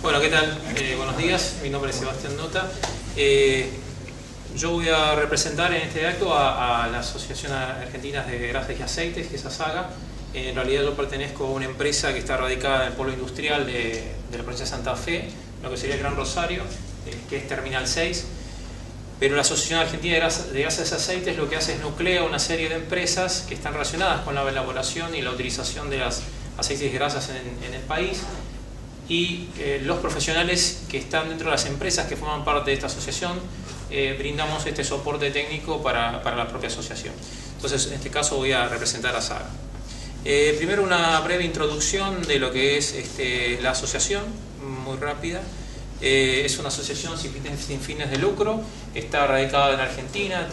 Bueno, ¿qué tal? Buenos días, mi nombre es Sebastián Nota. Yo voy a representar en este acto a la Asociación Argentina de Grasas y Aceites, que es ASAGA. En realidad yo pertenezco a una empresa que está radicada en el polo industrial de la provincia de Santa Fe, lo que sería el Gran Rosario, que es Terminal 6. Pero la Asociación Argentina de Grasas y Aceites lo que hace es nuclea una serie de empresas que están relacionadas con la elaboración y la utilización de las aceites y grasas en el país. Y los profesionales que están dentro de las empresas que forman parte de esta asociación brindamos este soporte técnico para la propia asociación. Entonces, en este caso voy a representar a ASAGA. Primero una breve introducción de lo que es la asociación, muy rápida. Es una asociación sin fines de lucro, está radicada en Argentina,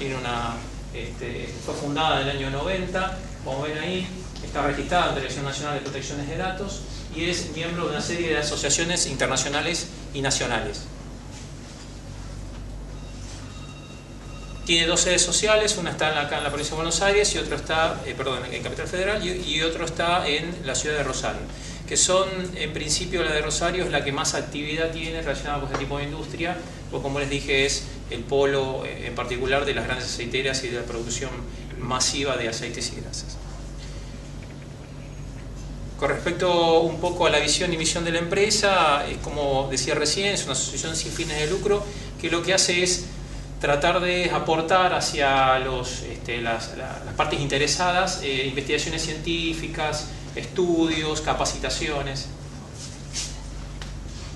fue fundada en el año 90, como ven ahí, está registrada en la Dirección Nacional de Protecciones de Datos y es miembro de una serie de asociaciones internacionales y nacionales. Tiene dos sedes sociales, una está acá en la provincia de Buenos Aires y otro está, en Capital Federal y otro está en la ciudad de Rosario, que son, en principio la de Rosario es la que más actividad tiene relacionada con este tipo de industria, pues como les dije es el polo en particular de las grandes aceiteras y de la producción masiva de aceites y grasas. Con respecto un poco a la visión y misión de la empresa, es como decía recién, es una asociación sin fines de lucro que lo que hace es tratar de aportar hacia las partes interesadas investigaciones científicas, estudios, capacitaciones.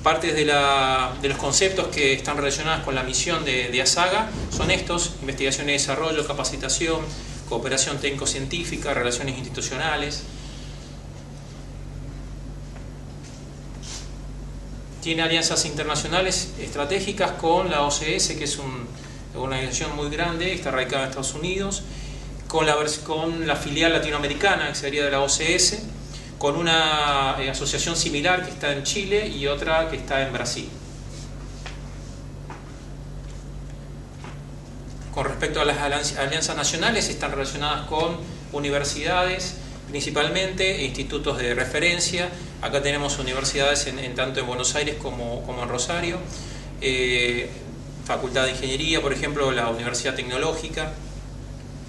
Partes de los conceptos que están relacionados con la misión de ASAGA son estos: investigación y desarrollo, capacitación, cooperación técnico-científica, relaciones institucionales. Tiene alianzas internacionales estratégicas con la OCS, que es una organización muy grande, está radicada en Estados Unidos, con la filial latinoamericana, que sería de la OCS, con una asociación similar que está en Chile y otra que está en Brasil. Con respecto a las alianzas nacionales, están relacionadas con universidades, principalmente institutos de referencia. Acá tenemos universidades tanto en Buenos Aires como en Rosario, Facultad de Ingeniería, por ejemplo, la Universidad Tecnológica,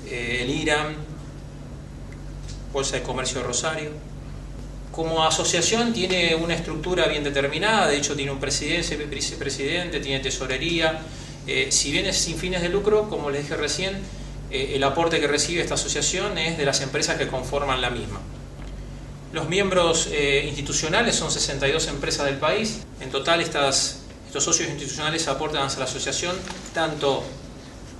el IRAM, Bolsa de Comercio de Rosario. Como asociación tiene una estructura bien determinada, de hecho tiene un presidente, vicepresidente, tiene tesorería. Si bien es sin fines de lucro, como les dije recién, el aporte que recibe esta asociación es de las empresas que conforman la misma. Los miembros institucionales son 62 empresas del país. En total estos socios institucionales aportan a la asociación tanto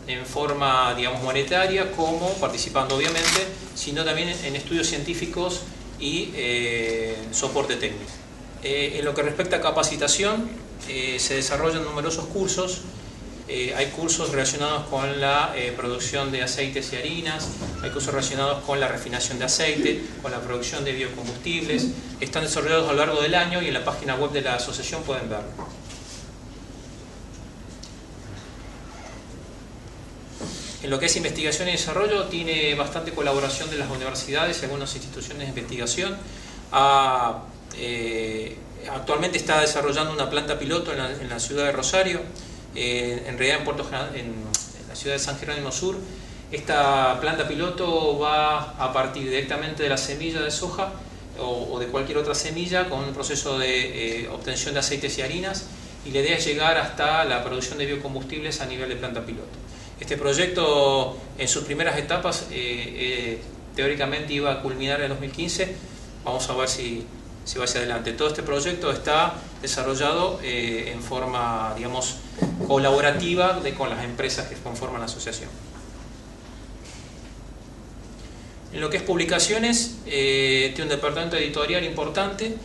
en forma, digamos, monetaria como participando obviamente, sino también en estudios científicos y soporte técnico. En lo que respecta a capacitación, se desarrollan numerosos cursos. Hay cursos relacionados con la producción de aceites y harinas, hay cursos relacionados con la refinación de aceite, con la producción de biocombustibles. Están desarrollados a lo largo del año y en la página web de la asociación pueden verlo. En lo que es investigación y desarrollo, tiene bastante colaboración de las universidades y algunas instituciones de investigación. Actualmente está desarrollando una planta piloto en la ciudad de Rosario. En realidad en la ciudad de San Jerónimo Sur. Esta planta piloto va a partir directamente de la semilla de soja o de cualquier otra semilla con un proceso de obtención de aceites y harinas, y la idea es llegar hasta la producción de biocombustibles a nivel de planta piloto. Este proyecto en sus primeras etapas teóricamente iba a culminar en 2015, vamos a ver si va hacia adelante. Todo este proyecto está desarrollado en forma, digamos, colaborativa con las empresas que conforman la asociación. En lo que es publicaciones, tiene un departamento editorial importante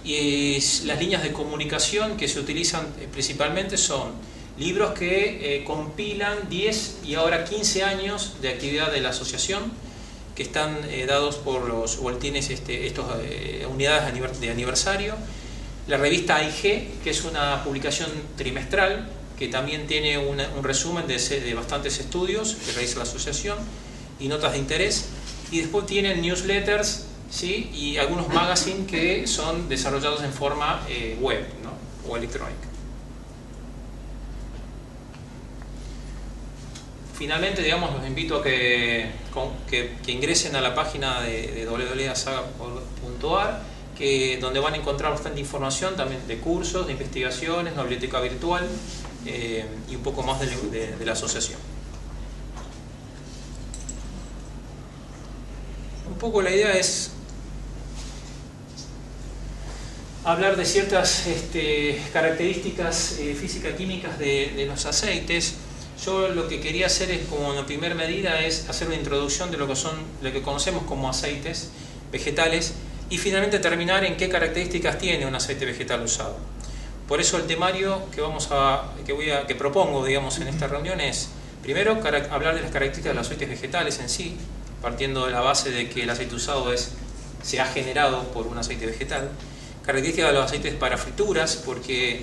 y las líneas de comunicación que se utilizan principalmente son libros que compilan 10 y ahora 15 años de actividad de la asociación, que están dados por los boletines, estas unidades de aniversario. La revista AIG, que es una publicación trimestral, que también tiene un resumen de bastantes estudios que realiza la asociación y notas de interés. Y después tienen newsletters, ¿sí? Y algunos magazines que son desarrollados en forma web, ¿no? o electrónica. Finalmente, digamos, los invito a que ingresen a la página de www.asaga.ar, donde van a encontrar bastante información también de cursos, de investigaciones, una biblioteca virtual y un poco más de la asociación. Un poco la idea es hablar de ciertas características física-químicas de los aceites. Yo lo que quería hacer es, como en la primera medida, es hacer una introducción de lo que conocemos como aceites vegetales y finalmente terminar en qué características tiene un aceite vegetal usado. Por eso el temario que propongo, digamos, en esta reunión es, primero, hablar de las características de los aceites vegetales en sí, partiendo de la base de que el aceite usado se ha generado por un aceite vegetal. Características de los aceites para frituras, porque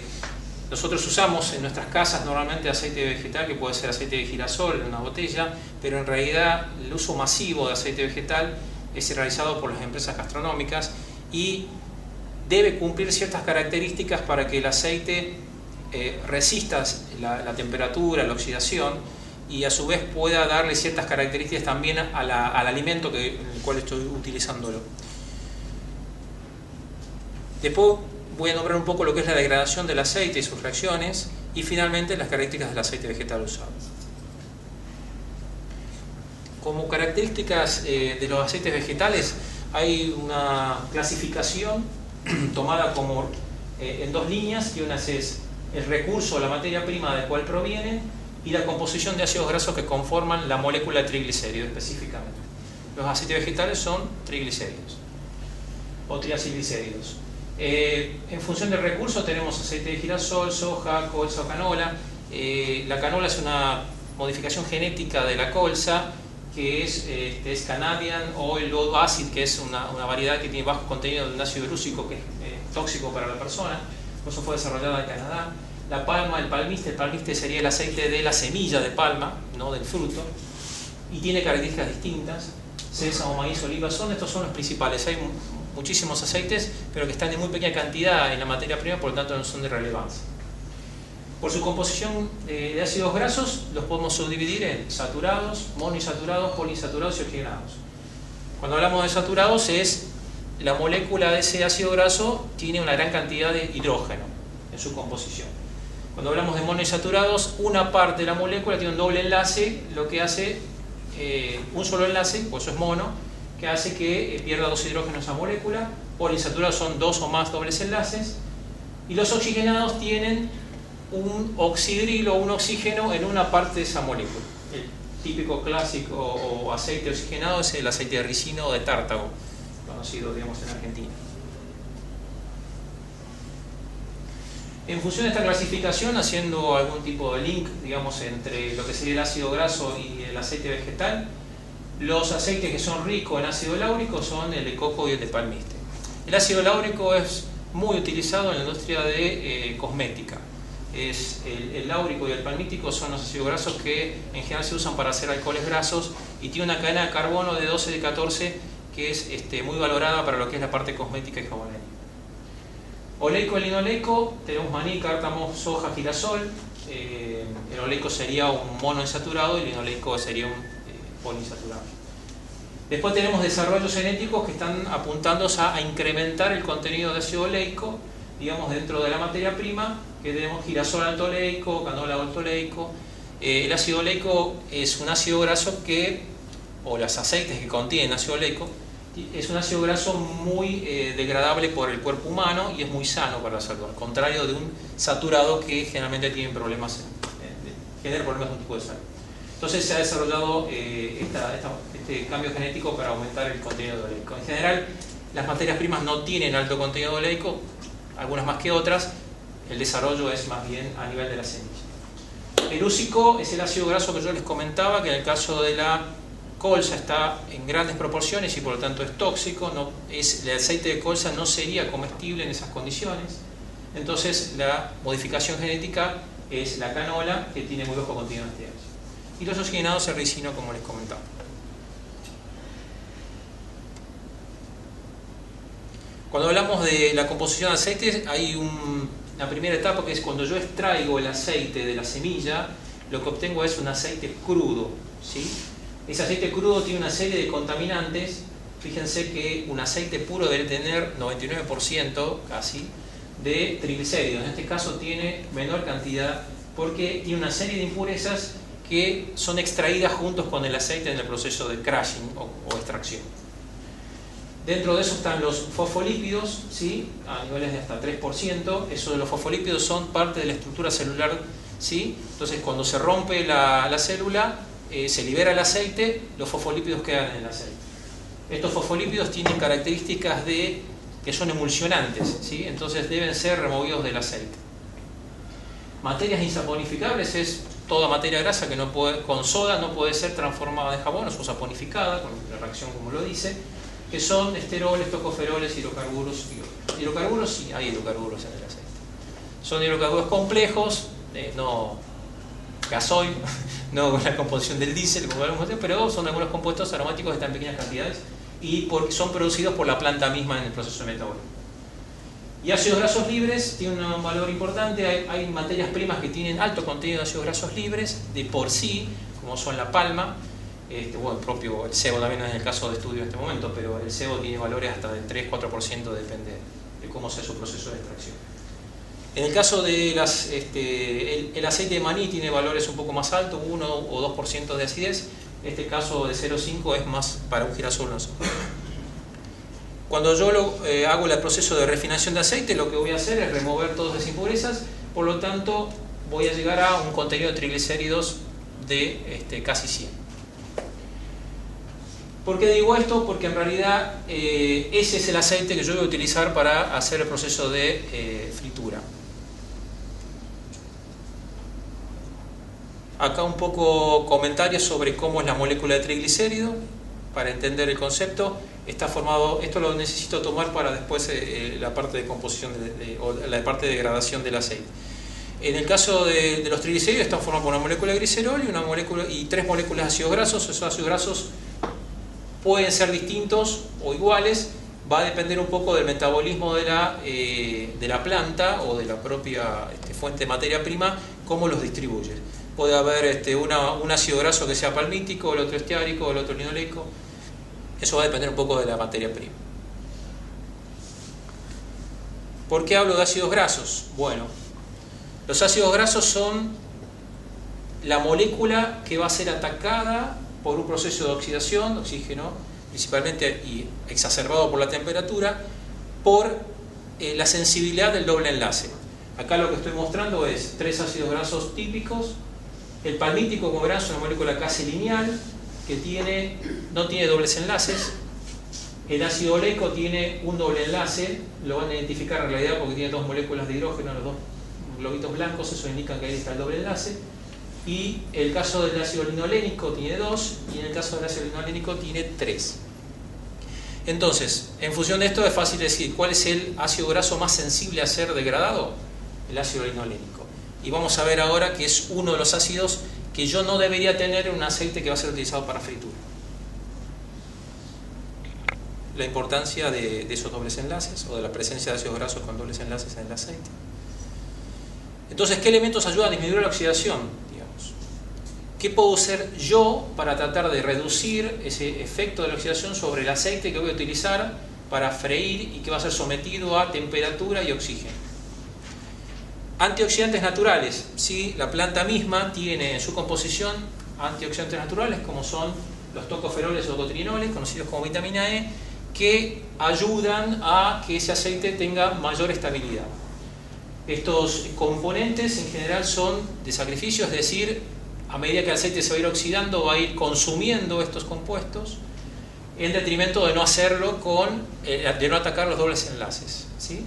nosotros usamos en nuestras casas normalmente aceite vegetal, que puede ser aceite de girasol en una botella, pero en realidad el uso masivo de aceite vegetal es realizado por las empresas gastronómicas y debe cumplir ciertas características para que el aceite resista la temperatura, la oxidación, y a su vez pueda darle ciertas características también al alimento en el cual estoy utilizándolo. Después voy a nombrar un poco lo que es la degradación del aceite y sus reacciones, y finalmente las características del aceite vegetal usado. Como características de los aceites vegetales hay una clasificación tomada como en dos líneas, que una es el recurso o la materia prima del cual provienen y la composición de ácidos grasos que conforman la molécula de triglicéridos específicamente. Los aceites vegetales son triglicéridos o triacilglicéridos. En función del recurso tenemos aceite de girasol, soja, colza o canola. La canola es una modificación genética de la colza, que es Canadian Oil Acid, que es una variedad que tiene bajo contenido de un ácido grúsico que es tóxico para la persona. Por eso fue desarrollada en Canadá. La palma, el palmiste sería el aceite de la semilla de palma, no del fruto, y tiene características distintas. Sésamo, maíz, oliva, estos son los principales. Hay muchísimos aceites, pero que están en muy pequeña cantidad en la materia prima, por lo tanto no son de relevancia. Por su composición de ácidos grasos los podemos subdividir en saturados, monoinsaturados, poliinsaturados y oxigenados. Cuando hablamos de saturados, es la molécula de ese ácido graso tiene una gran cantidad de hidrógeno en su composición. Cuando hablamos de monoinsaturados, una parte de la molécula tiene un doble enlace, lo que hace un solo enlace, por eso es mono, que hace que pierda dos hidrógenos esa molécula. Poliinsaturados son dos o más dobles enlaces. Y los oxigenados tienen un oxidrilo o un oxígeno en una parte de esa molécula. El típico clásico o aceite oxigenado es el aceite de ricino o de tártago, conocido, digamos, en Argentina. En función de esta clasificación, haciendo algún tipo de link, digamos, entre lo que sería el ácido graso y el aceite vegetal, los aceites que son ricos en ácido láurico son el de coco y el de palmiste. El ácido láurico es muy utilizado en la industria de cosmética. El láurico y el palmítico son los ácidos grasos que en general se usan para hacer alcoholes grasos y tiene una cadena de carbono de 12 de 14 que es muy valorada para lo que es la parte cosmética y jabonería. Oleico y linoleico, tenemos maní, cártamo, soja, girasol. El oleico sería un monoinsaturado y el linoleico sería un poliinsaturado. Después tenemos desarrollos genéticos que están apuntando a incrementar el contenido de ácido oleico, digamos, dentro de la materia prima, que tenemos girasol alto-oleico, canola alto-oleico. El ácido oleico es un ácido graso o los aceites que contienen ácido oleico, es un ácido graso muy degradable por el cuerpo humano y es muy sano para la salud, al contrario de un saturado que generalmente tiene problemas, genera problemas de un tipo de salud. Entonces se ha desarrollado este cambio genético para aumentar el contenido de oleico. En general, las materias primas no tienen alto contenido de oleico, algunas más que otras. El desarrollo es más bien a nivel de la semilla. El úsico es el ácido graso que yo les comentaba, que en el caso de la colza está en grandes proporciones y por lo tanto es tóxico. El aceite de colza no sería comestible en esas condiciones. Entonces la modificación genética es la canola, que tiene muy bajo contenido de este ácido. Y los oxigenados, el ricino, como les comentaba. Cuando hablamos de la composición de aceites, hay la primera etapa, que es cuando yo extraigo el aceite de la semilla, lo que obtengo es un aceite crudo, ¿sí? Ese aceite crudo tiene una serie de contaminantes. Fíjense que un aceite puro debe tener 99% casi de triglicéridos. En este caso tiene menor cantidad porque tiene una serie de impurezas que son extraídas juntos con el aceite en el proceso de crushing o extracción. Dentro de eso están los fosfolípidos, ¿sí? A niveles de hasta 3%. Eso de los fosfolípidos son parte de la estructura celular, ¿sí? Entonces cuando se rompe la célula, se libera el aceite, los fosfolípidos quedan en el aceite. Estos fosfolípidos tienen características que son emulsionantes, ¿sí? Entonces deben ser removidos del aceite. Materias insaponificables es toda materia grasa que con soda no puede ser transformada en jabón o saponificada, con la reacción como lo dice, que son esteroles, tocoferoles, hidrocarburos. Hidrocarburos, sí, hay hidrocarburos en el aceite. Son hidrocarburos complejos, no gasoil, no con la composición del diésel, pero son algunos compuestos aromáticos que están en pequeñas cantidades y son producidos por la planta misma en el proceso de metabólico. Y ácidos grasos libres tienen un valor importante. Hay materias primas que tienen alto contenido de ácidos grasos libres de por sí, como son la palma. Bueno, el sebo también es el caso de estudio en este momento, pero el sebo tiene valores hasta del 3-4%, depende de cómo sea su proceso de extracción. En el caso de el aceite de maní tiene valores un poco más altos, 1 o 2% de acidez. En este caso de 0,5 es más para un girasol. Cuando yo hago el proceso de refinación de aceite, lo que voy a hacer es remover todas las impurezas, por lo tanto voy a llegar a un contenido de triglicéridos de casi 100. ¿Por qué digo esto? Porque en realidad ese es el aceite que yo voy a utilizar para hacer el proceso de fritura. Acá un poco comentarios sobre cómo es la molécula de triglicérido, para entender el concepto. Está formado, esto lo necesito tomar para después la parte de composición o la parte de degradación del aceite. En el caso de los triglicéridos están formados por una molécula de glicerol y 3 moléculas de ácidos grasos. Esos ácidos grasos pueden ser distintos o iguales, va a depender un poco del metabolismo de la planta o de la propia fuente de materia prima, cómo los distribuye. Puede haber un ácido graso que sea palmítico, el otro esteárico, el otro linoleico. Eso va a depender un poco de la materia prima. ¿Por qué hablo de ácidos grasos? Bueno, los ácidos grasos son la molécula que va a ser atacada por un proceso de oxidación, de oxígeno, principalmente y exacerbado por la temperatura, por la sensibilidad del doble enlace. Acá lo que estoy mostrando es 3 ácidos grasos típicos. El palmítico, como verán, es una molécula casi lineal, que no tiene dobles enlaces. El ácido oleico tiene un doble enlace, lo van a identificar en realidad porque tiene 2 moléculas de hidrógeno, los 2 globitos blancos, eso indica que ahí está el doble enlace. Y el caso del ácido linolénico tiene 2, y en el caso del ácido linolénico tiene 3. Entonces, en función de esto es fácil decir cuál es el ácido graso más sensible a ser degradado, el ácido linolénico. Y vamos a ver ahora que es uno de los ácidos que yo no debería tener en un aceite que va a ser utilizado para fritura. La importancia de esos dobles enlaces o de la presencia de ácidos grasos con dobles enlaces en el aceite. Entonces, ¿qué elementos ayudan a disminuir la oxidación? Digamos, ¿qué puedo hacer yo para tratar de reducir ese efecto de la oxidación sobre el aceite que voy a utilizar para freír y que va a ser sometido a temperatura y oxígeno? Antioxidantes naturales, ¿sí? La planta misma tiene en su composición antioxidantes naturales como son los tocoferoles o tocotrienoles, conocidos como vitamina E, que ayudan a que ese aceite tenga mayor estabilidad. Estos componentes en general son de sacrificio, es decir, a medida que el aceite se va a ir oxidando, va a ir consumiendo estos compuestos en detrimento de no hacerlo de no atacar los dobles enlaces, ¿sí?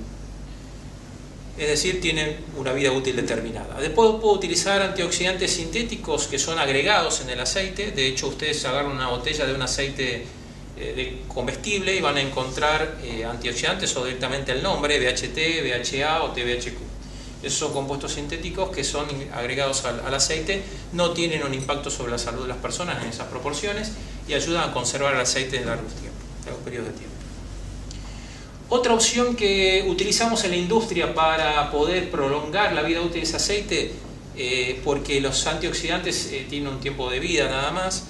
Es decir, tienen una vida útil determinada. Después puedo utilizar antioxidantes sintéticos que son agregados en el aceite. De hecho, ustedes agarran una botella de un aceite comestible y van a encontrar antioxidantes o directamente el nombre, BHT, BHA o TBHQ. Esos son compuestos sintéticos que son agregados al aceite, no tienen un impacto sobre la salud de las personas en esas proporciones y ayudan a conservar el aceite en largos periodos de tiempo. Otra opción que utilizamos en la industria para poder prolongar la vida útil de ese aceite, porque los antioxidantes tienen un tiempo de vida nada más,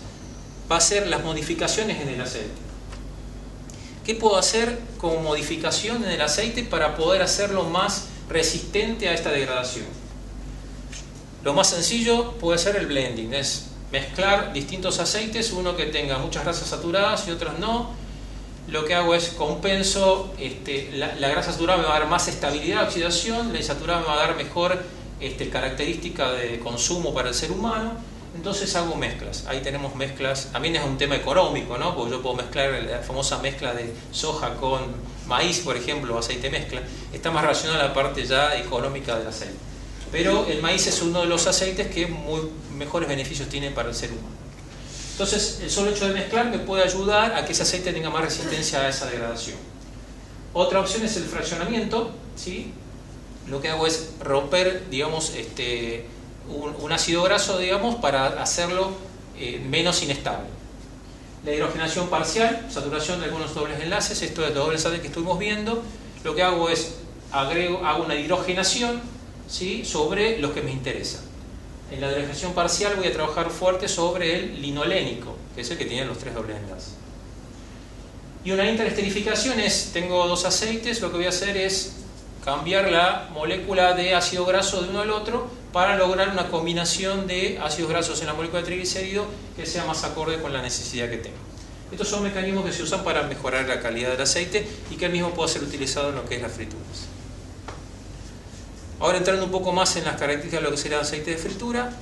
va a ser las modificaciones en el aceite. ¿Qué puedo hacer como modificación en el aceite para poder hacerlo más resistente a esta degradación? Lo más sencillo puede ser el blending, es mezclar distintos aceites, uno que tenga muchas grasas saturadas y otros no. Lo que hago es compenso, la grasa saturada me va a dar más estabilidad de oxidación, la insaturada me va a dar mejor característica de consumo para el ser humano. Entonces hago mezclas. Ahí tenemos mezclas. También es un tema económico, ¿no? Porque yo puedo mezclar la famosa mezcla de soja con maíz, por ejemplo, aceite mezcla. Está más relacionada a la parte ya económica del aceite. Pero el maíz es uno de los aceites que mejores beneficios tiene para el ser humano. Entonces, el solo hecho de mezclar me puede ayudar a que ese aceite tenga más resistencia a esa degradación. Otra opción es el fraccionamiento, ¿sí? Lo que hago es romper, digamos, un ácido graso, digamos, para hacerlo menos inestable. La hidrogenación parcial, saturación de algunos dobles enlaces, esto es los dobles enlaces que estuvimos viendo. Lo que hago es hago una hidrogenación, ¿sí?, sobre los que me interesan. En la hidrogenación parcial voy a trabajar fuerte sobre el linolénico, que es el que tiene los 3 dobles enlaces. Y una interesterificación es, tengo dos aceites, lo que voy a hacer es cambiar la molécula de ácido graso de uno al otro para lograr una combinación de ácidos grasos en la molécula de triglicérido que sea más acorde con la necesidad que tengo. Estos son mecanismos que se usan para mejorar la calidad del aceite y que el mismo puede ser utilizado en lo que es las frituras. Ahora, entrando un poco más en las características de lo que sería el aceite de fritura,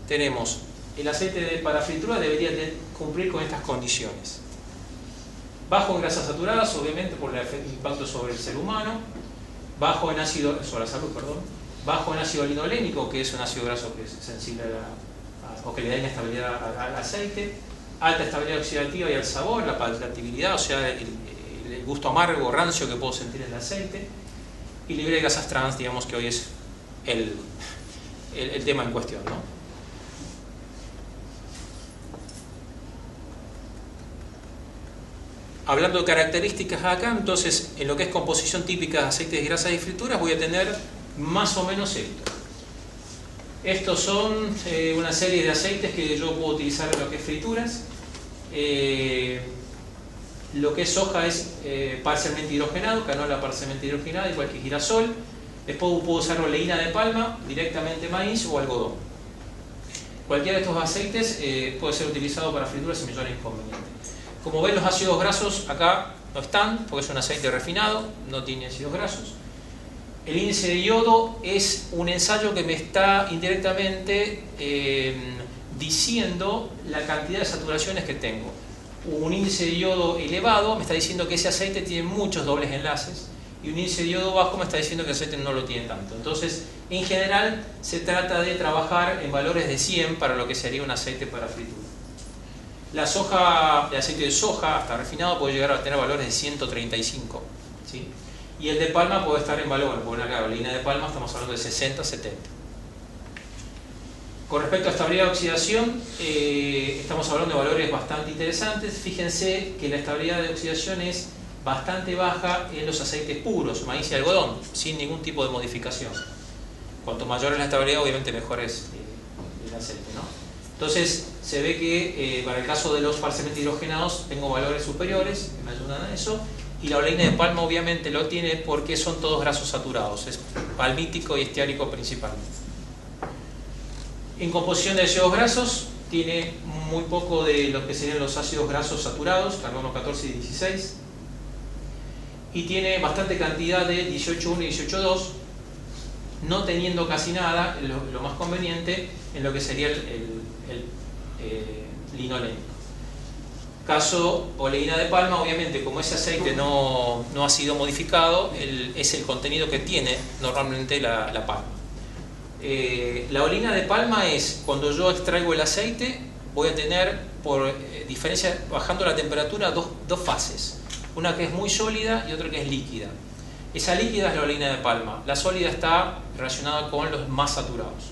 tenemos el aceite para fritura debería cumplir con estas condiciones. Bajo en grasas saturadas, obviamente por el impacto sobre el ser humano. Bajo en ácido, sobre la salud, perdón. Bajo en ácido linolénico, que es un ácido graso que es sensible o que le da inestabilidad al aceite. Alta estabilidad oxidativa y al sabor, la palatabilidad, o sea, el gusto amargo o rancio que puedo sentir en el aceite. Y libre de grasas trans, digamos que hoy es el tema en cuestión, ¿no? Hablando de características acá, entonces en lo que es composición típica de aceites, grasas y frituras voy a tener más o menos esto. Estos son una serie de aceites que yo puedo utilizar en lo que es frituras. Lo que es soja es parcialmente hidrogenado, canola parcialmente hidrogenada, igual que girasol. Después puedo usar oleína de palma, directamente maíz o algodón. Cualquiera de estos aceites puede ser utilizado para frituras sin mayor inconveniente. Como ven, los ácidos grasos acá no están, porque es un aceite refinado, no tiene ácidos grasos. El índice de yodo es un ensayo que me está indirectamente diciendo la cantidad de saturaciones que tengo. Un índice de yodo elevado me está diciendo que ese aceite tiene muchos dobles enlaces, y un índice de yodo bajo me está diciendo que el aceite no lo tiene tanto. Entonces, en general, se trata de trabajar en valores de 100 para lo que sería un aceite para fritura. La soja, el aceite de soja, hasta refinado, puede llegar a tener valores de 135, ¿sí? Y el de palma puede estar en valor, porque acá la oleína de palma estamos hablando de 60, 70. Con respecto a estabilidad de oxidación, estamos hablando de valores bastante interesantes. Fíjense que la estabilidad de oxidación es bastante baja en los aceites puros, maíz y algodón, sin ningún tipo de modificación. Cuanto mayor es la estabilidad, obviamente mejor es el aceite, ¿no? Entonces, se ve que para el caso de los parcialmente hidrogenados tengo valores superiores que me ayudan a eso. Y la oleína de palma obviamente lo tiene porque son todos grasos saturados, es palmítico y estiárico principalmente. En composición de ácidos grasos, tiene muy poco de lo que serían los ácidos grasos saturados, carbono 14 y 16. Y tiene bastante cantidad de 18,1 y 18,2, no teniendo casi nada, lo más conveniente, en lo que sería el linolénico. Caso oleína de palma, obviamente, como ese aceite no ha sido modificado, es el contenido que tiene normalmente la palma. La oleína de palma es, cuando yo extraigo el aceite, voy a tener, por diferencia, bajando la temperatura, dos fases. Una que es muy sólida y otra que es líquida. Esa líquida es la oleína de palma. La sólida está relacionada con los más saturados.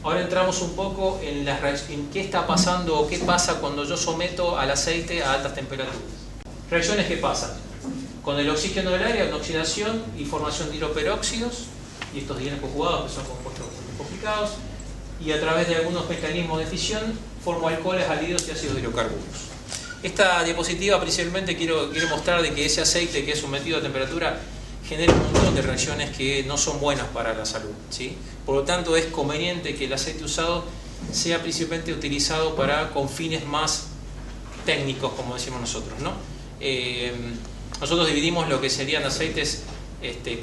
Ahora entramos un poco en qué está pasando o qué pasa cuando yo someto al aceite a altas temperaturas. Reacciones que pasan. Con el oxígeno del aire hay una oxidación y formación de hidroperóxidos, y estos dienes conjugados que son compuestos muy complicados, y a través de algunos mecanismos de fisión formo alcoholes, aldehídos y ácidos hidrocarburos. Esta diapositiva principalmente quiero mostrar de que ese aceite que es sometido a temperatura genera un montón de reacciones que no son buenas para la salud, ¿sí? Por lo tanto, es conveniente que el aceite usado sea principalmente utilizado con fines más técnicos, como decimos nosotros, ¿no? Nosotros dividimos lo que serían aceites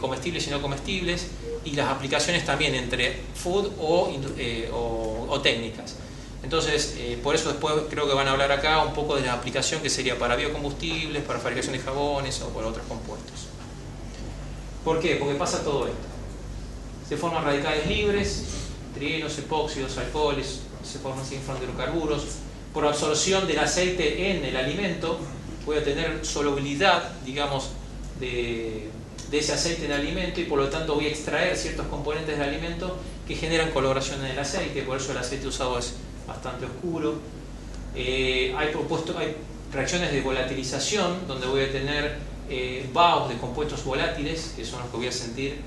comestibles y no comestibles, y las aplicaciones también entre food o técnicas. Entonces, por eso después creo que van a hablar acá un poco de la aplicación que sería para biocombustibles, para fabricación de jabones o para otros compuestos. ¿Por qué? Porque pasa todo esto. Se forman radicales libres, trienos, epóxidos, alcoholes, se forman hidrocarburos. Por absorción del aceite en el alimento, voy a tener solubilidad, digamos, de ese aceite en el alimento, y por lo tanto voy a extraer ciertos componentes del alimento que generan coloración en el aceite. Por eso el aceite usado es bastante oscuro. Hay reacciones de volatilización, donde voy a tener vaos de compuestos volátiles, que son los que voy a sentir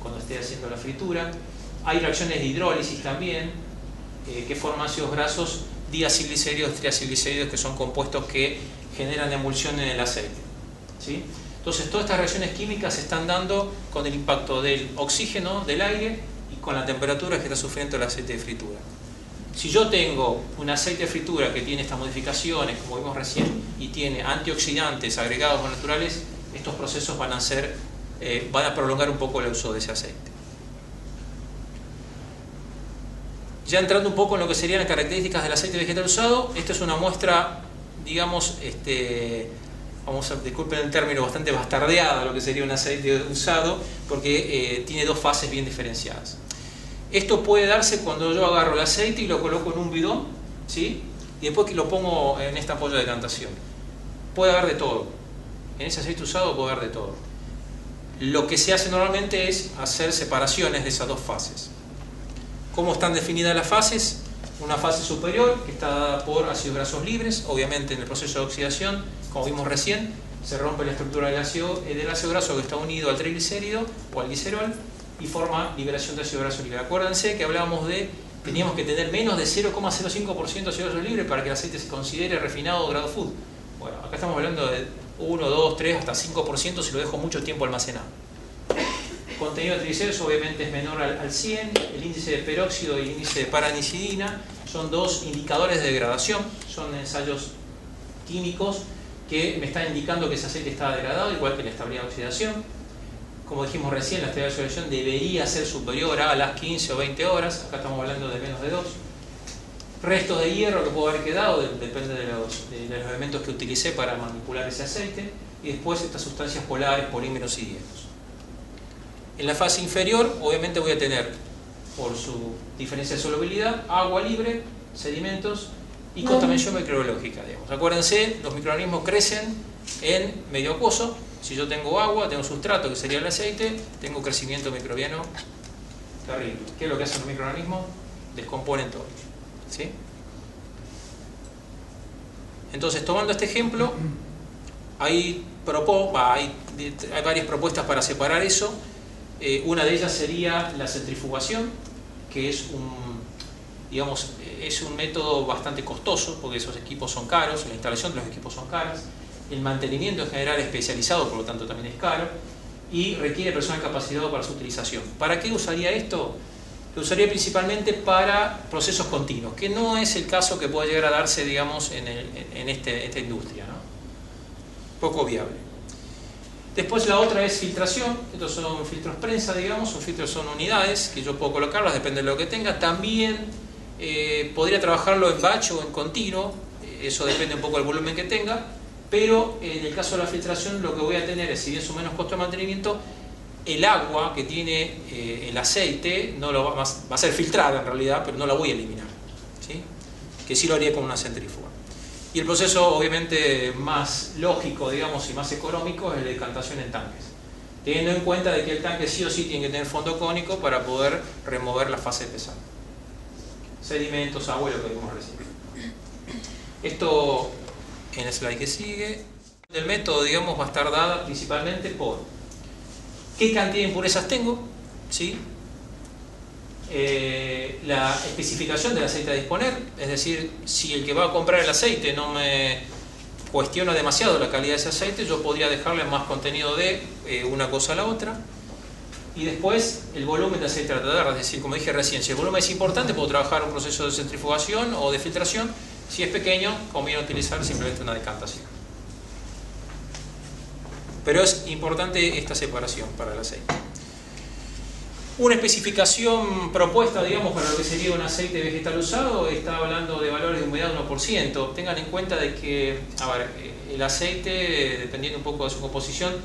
cuando esté haciendo la fritura. Hay reacciones de hidrólisis también, que forman ácidos grasos diacilglicéridos, triacilglicéridos, que son compuestos que generan emulsión en el aceite, ¿sí? Entonces, todas estas reacciones químicas se están dando con el impacto del oxígeno, del aire, y con la temperatura que está sufriendo el aceite de fritura. Si yo tengo un aceite de fritura que tiene estas modificaciones, como vimos recién, y tiene antioxidantes agregados o naturales, estos procesos van a prolongar un poco el uso de ese aceite. Ya entrando un poco en lo que serían las características del aceite vegetal usado, esta es una muestra, digamos, disculpen el término, bastante bastardeada lo que sería un aceite usado, porque tiene dos fases bien diferenciadas. Esto puede darse cuando yo agarro el aceite y lo coloco en un bidón, ¿sí? Y después que lo pongo en esta ampolla de decantación. Puede haber de todo. En ese aceite usado puede haber de todo. Lo que se hace normalmente es hacer separaciones de esas dos fases. ¿Cómo están definidas las fases? Una fase superior, que está dada por ácidos grasos libres. Obviamente en el proceso de oxidación, como vimos recién, se rompe la estructura del ácido graso que está unido al triglicérido o al glicerol, y forma liberación de ácido graso libre. Acuérdense que hablábamos teníamos que tener menos de 0,05% de ácido graso libre para que el aceite se considere refinado o grado food. Bueno, acá estamos hablando de 1, 2, 3, hasta 5% si lo dejo mucho tiempo almacenado. Contenido de triglicéridos obviamente es menor al 100, el índice de peróxido y el índice de paranicidina son dos indicadores de degradación, son ensayos químicos que me están indicando que ese aceite está degradado, igual que la estabilidad de oxidación. Como dijimos recién, la estabilidad de oxidación debería ser superior a las 15 o 20 horas, acá estamos hablando de menos de 2. Restos de hierro que puedo haber quedado, depende de los elementos que utilicé para manipular ese aceite, y después estas sustancias polares, polímeros y hielos. En la fase inferior, obviamente voy a tener, por su diferencia de solubilidad, agua libre, sedimentos y contaminación microbiológica, digamos. Acuérdense, los microorganismos crecen en medio acuoso. Si yo tengo agua, tengo sustrato, que sería el aceite, tengo crecimiento microbiano terrible. ¿Qué es lo que hacen los microorganismos? Descomponen todo, ¿sí? Entonces, tomando este ejemplo, hay varias propuestas para separar eso. Una de ellas sería la centrifugación, que es un método bastante costoso, porque esos equipos son caros, la instalación de los equipos son caras, el mantenimiento en general es especializado, por lo tanto también es caro, y requiere personal capacitado para su utilización. ¿Para qué usaría esto? Lo usaría principalmente para procesos continuos, que no es el caso que pueda llegar a darse, digamos, en esta industria, ¿no? Poco viable. Después la otra es filtración. Estos son filtros prensa, digamos, son unidades que yo puedo colocarlas, depende de lo que tenga. También podría trabajarlo en batch o en continuo, eso depende un poco del volumen que tenga, pero en el caso de la filtración lo que voy a tener es, si bien su menos costo de mantenimiento, el agua que tiene el aceite va a ser filtrada en realidad, pero no la voy a eliminar, ¿sí? Que sí lo haría con una centrífuga. Y el proceso obviamente más lógico, digamos, y más económico es el de decantación en tanques, teniendo en cuenta de que el tanque sí o sí tiene que tener fondo cónico para poder remover la fase pesada. sedimentos, agua y lo que vimos recién. Esto en el slide que sigue. El método, digamos, va a estar dada principalmente por qué cantidad de impurezas tengo, ¿sí? La especificación del aceite a disponer, es decir, si el que va a comprar el aceite no me cuestiona demasiado la calidad de ese aceite, yo podría dejarle más contenido de una cosa a la otra. Y después el volumen de aceite tratador, es decir, como dije recién, si el volumen es importante puedo trabajar un proceso de centrifugación o de filtración. Si es pequeño, conviene utilizar simplemente una decantación. Pero es importante esta separación para el aceite. Una especificación propuesta, digamos, para lo que sería un aceite vegetal usado, está hablando de valores de humedad de 1%. Tengan en cuenta de que, a ver, el aceite, dependiendo un poco de su composición,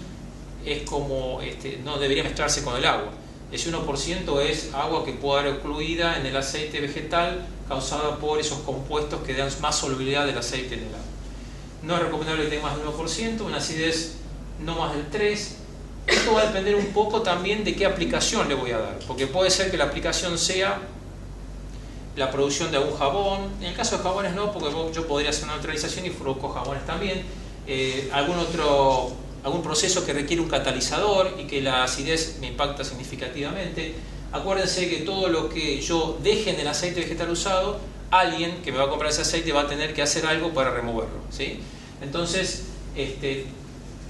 es como, no debería mezclarse con el agua. Ese 1% es agua que puede haber incluida en el aceite vegetal causada por esos compuestos que dan más solubilidad del aceite en el agua. No es recomendable que tenga más del 1%, una acidez no más del 3%. Esto va a depender un poco también de qué aplicación le voy a dar, porque puede ser que la aplicación sea la producción de algún jabón. En el caso de jabones no, porque yo podría hacer una neutralización y produzco jabones también. Algún proceso que requiere un catalizador y que la acidez me impacta significativamente. Acuérdense que todo lo que yo deje en el aceite vegetal usado, alguien que me va a comprar ese aceite va a tener que hacer algo para removerlo, ¿sí? Entonces,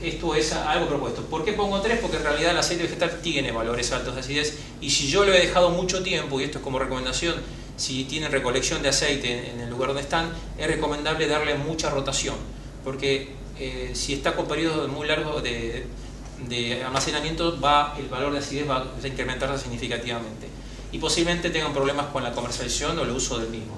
esto es algo propuesto. ¿Por qué pongo 3? Porque en realidad el aceite vegetal tiene valores altos de acidez y si yo lo he dejado mucho tiempo, y esto es como recomendación, si tienen recolección de aceite en el lugar donde están, es recomendable darle mucha rotación, porque si está con periodos muy largos de almacenamiento, el valor de acidez va a incrementarse significativamente y posiblemente tengan problemas con la comercialización o el uso del mismo.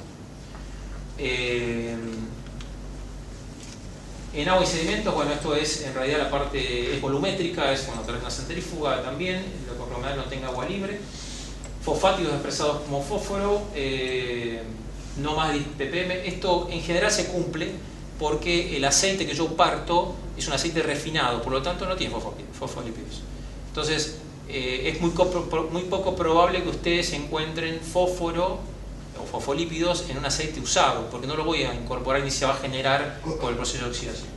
En agua y sedimentos, bueno, esto es en realidad la parte es volumétrica, es cuando traes una centrífuga también, lo que por lo general no tenga agua libre. Fosfátidos expresados como fósforo, no más de 10 ppm. Esto en general se cumple porque el aceite que yo parto es un aceite refinado, por lo tanto no tiene fosfolípidos. Entonces es muy poco probable que ustedes encuentren fósforo o fosfolípidos en un aceite usado, porque no lo voy a incorporar ni se va a generar por el proceso de oxidación.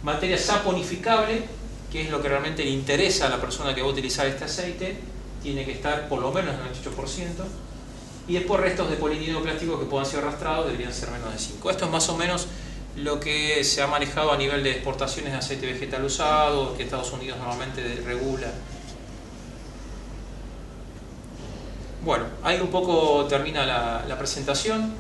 Materia saponificable, que es lo que realmente le interesa a la persona que va a utilizar este aceite, tiene que estar por lo menos en el 28%. Y después restos de polivinilo plástico que puedan ser arrastrados deberían ser menos de 5. Esto es más o menos lo que se ha manejado a nivel de exportaciones de aceite vegetal usado, que Estados Unidos normalmente regula. Bueno, ahí un poco termina la presentación.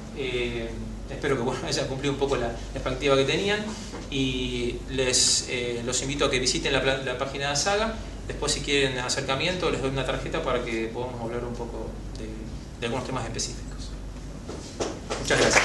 Espero que haya cumplido un poco la expectativa que tenían y los invito a que visiten la página de Saga. Después, si quieren acercamiento, les doy una tarjeta para que podamos hablar un poco de algunos temas específicos. Muchas gracias.